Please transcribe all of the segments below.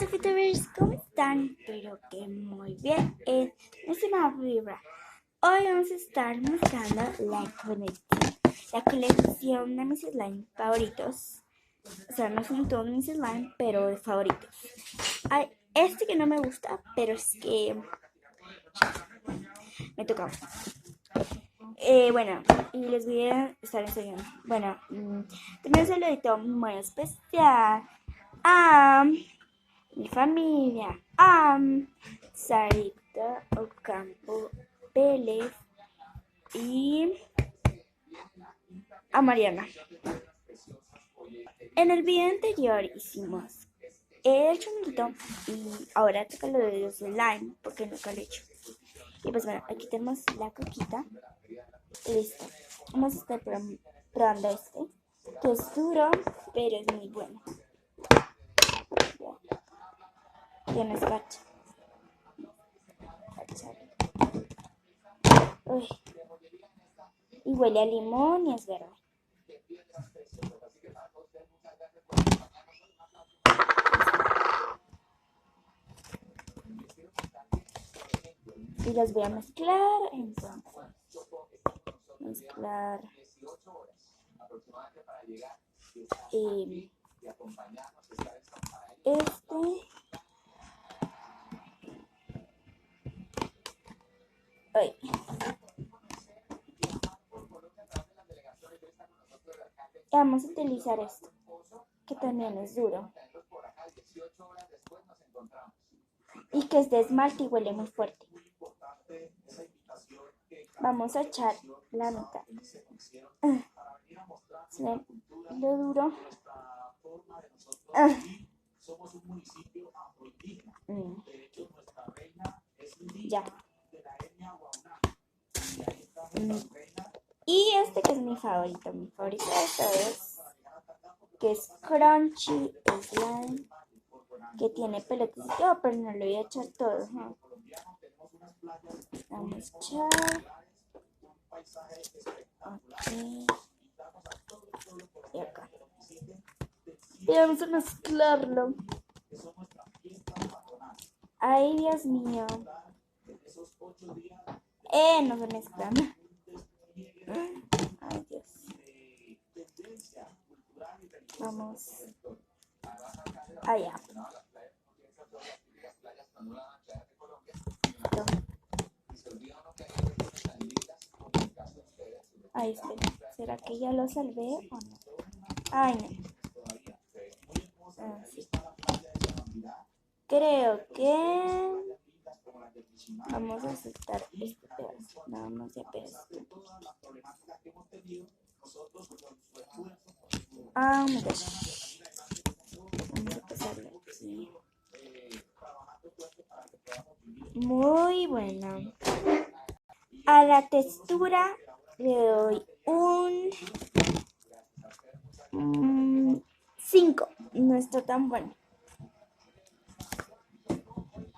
Sofitubers, ¿cómo están? Espero que muy bien. Es una vibra. Hoy vamos a estar mostrando la colección de mis slime favoritos. O sea, no son todos mis slime, pero de favoritos. Hay este que no me gusta, pero es que me toca. Bueno, y les voy a estar enseñando. Bueno, también un saludito muy especial a mi familia, Sarita Ocampo Vélez y a Mariana. En el video anterior hicimos el chonguito y ahora toca lo de los slime porque nunca lo he hecho. Y pues bueno, aquí tenemos la coquita. Listo. Vamos a estar probando este, que es duro, pero es muy bueno. Tiene escarcha. Uy. Y huele a limón y es verde. Y las voy a mezclar, entonces mezclar ay. Y vamos a utilizar esto, que también es duro y que es de esmalte y huele muy fuerte. Vamos a echar la mitad. ¿Ven lo duro? Ya. Y este que es mi favorito de todos, que es Crunchy Slime, que tiene pelotas y todo, pero no lo voy a echar todo. Vamos a echar. Aquí. Y acá. Y vamos a mezclarlo. Ay, Dios mío. No se mezclan. Ay, Dios. Vamos. Allá. Ay, espera. ¿Será que ya lo salvé o no? Ay, no. Sí. Creo que vamos a soltar este pedazo. Nada más de pedazo. Oh my gosh. Vamos a pasarle aquí. Muy buena. A la textura le doy un 5. No está tan bueno.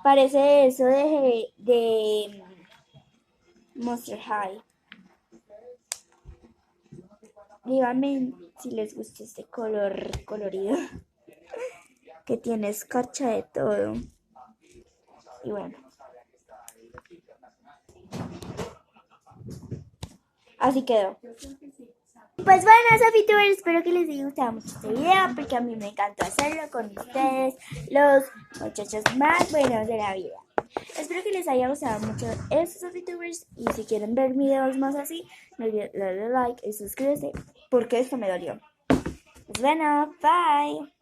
Parece eso de Monster High. Díganme si les gusta este color colorido que tiene escarcha de todo. Y bueno, así quedó. Pues bueno, Sofitubers, espero que les haya gustado mucho este video porque a mí me encantó hacerlo con ustedes, los muchachos más buenos de la vida. Espero que les haya gustado mucho estos Sofitubers y si quieren ver videos más así, no olviden darle like y suscribirse porque esto me dolió. Pues bueno, bye.